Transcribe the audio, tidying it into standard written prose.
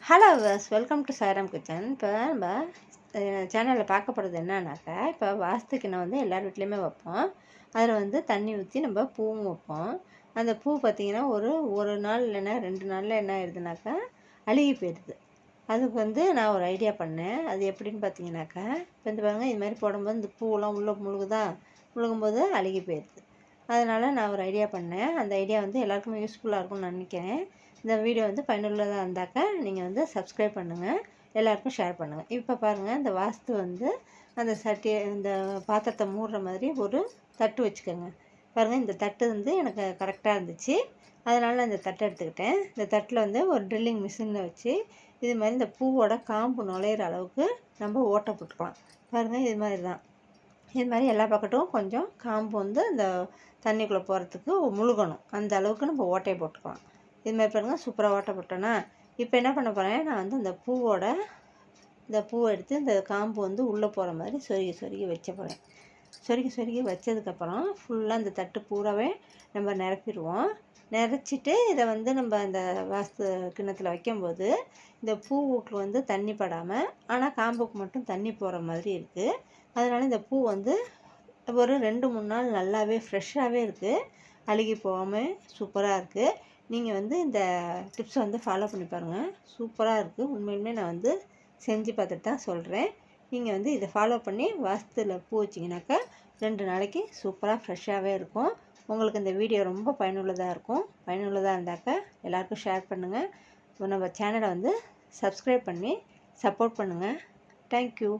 Hello viewers welcome to Sairam kitchen. இப்போ நம்ம சேனலில் பார்க்க போகிறது என்னன்னாக்கா, இப்போ வாஸ்துக்கு நான் வந்து எல்லார் வீட்லேயுமே வைப்போம். அதில் வந்து தண்ணி ஊற்றி நம்ம பூவும் வைப்போம். அந்த பூ பார்த்திங்கன்னா ஒரு நாள் இல்லைன்னா 2 நாளில் என்ன ஆயிடுதுனாக்கா அழுகி போயிடுது. அதுக்கு வந்து நான் ஒரு ஐடியா பண்ணேன். அது எப்படின்னு பார்த்தீங்கன்னாக்கா, இப்போ இந்த பாருங்கள், இது மாதிரி போடும்போது இந்த பூவெல்லாம் உள்ளே முழுகும்போது அழுகி போயிடுது. அதனால் நான் ஒரு ஐடியா பண்ணேன். அந்த ஐடியா வந்து எல்லாருக்குமே யூஸ்ஃபுல்லாக இருக்கும்னு நினைக்கிறேன். இந்த வீடியோ வந்து பயனுள்ளதாக இருந்தாக்கா நீங்கள் வந்து சப்ஸ்கிரைப் பண்ணுங்கள், எல்லாருக்கும் ஷேர் பண்ணுங்கள். இப்போ பாருங்கள், இந்த வாஸ்து வந்து அந்த இந்த பாத்திரத்தை மூடுற மாதிரி ஒரு தட்டு வச்சுக்கோங்க. பாருங்கள், இந்த தட்டு வந்து எனக்கு கரெக்டாக இருந்துச்சு. அதனால் நான் இந்த தட்டை எடுத்துக்கிட்டேன். இந்த தட்டில் வந்து ஒரு ட்ரில்லிங் மிஷினில் வச்சு இது மாதிரி இந்த பூவோட காம்பு நுழையிற அளவுக்கு நம்ம ஓட்டை போட்டுக்கலாம். பாருங்கள், இது மாதிரி தான். இது மாதிரி எல்லா பக்கட்டும் கொஞ்சம் காம்பு வந்து இந்த தண்ணிக்குள்ளே போகிறதுக்கு முழுகணும். அந்த அளவுக்கு நம்ம ஓட்டையை போட்டுக்கலாம். இது மாதிரி பாருங்கள், சூப்பராக ஓட்டை போட்டோன்னா இப்போ என்ன பண்ண போகிறேன், நான் வந்து இந்த பூவை எடுத்து இந்த காம்பு வந்து உள்ளே போகிற மாதிரி சொருகி வச்ச போகிறேன். சொருகி வச்சதுக்கப்புறம் ஃபுல்லாக இந்த தட்டு பூராவே நம்ம நிரப்பிடுவோம். நிறச்சிட்டு இதை வந்து நம்ம அந்த வாஸ்து கிண்ணத்தில் வைக்கும்போது இந்த பூவுக்கு வந்து தண்ணி படாமல் ஆனால் காம்புக்கு மட்டும் தண்ணி போகிற மாதிரி இருக்குது. அதனால் இந்த பூ வந்து ஒரு 2-3 நாள் நல்லாவே ஃப்ரெஷ்ஷாகவே இருக்குது, அழுகி போகாமல் சூப்பராக இருக்குது. நீங்கள் வந்து இந்த டிப்ஸை வந்து ஃபாலோ பண்ணி பாருங்கள், சூப்பராக இருக்குது. உண்மையிலுமே நான் வந்து செஞ்சு பார்த்துட்டு தான் சொல்கிறேன். நீங்கள் வந்து இதை ஃபாலோ பண்ணி வாஸ்துவில் பூ வச்சிங்கனாக்கா 2 நாளைக்கு சூப்பராக ஃப்ரெஷ்ஷாகவே இருக்கும். உங்களுக்கு இந்த வீடியோ ரொம்ப பயனுள்ளதாக இருக்கும். பயனுள்ளதாக இருந்தாக்கா எல்லாருக்கும் ஷேர் பண்ணுங்கள். நம்ம சேனலை வந்து சப்ஸ்கிரைப் பண்ணி சப்போர்ட் பண்ணுங்கள். தேங்க்யூ.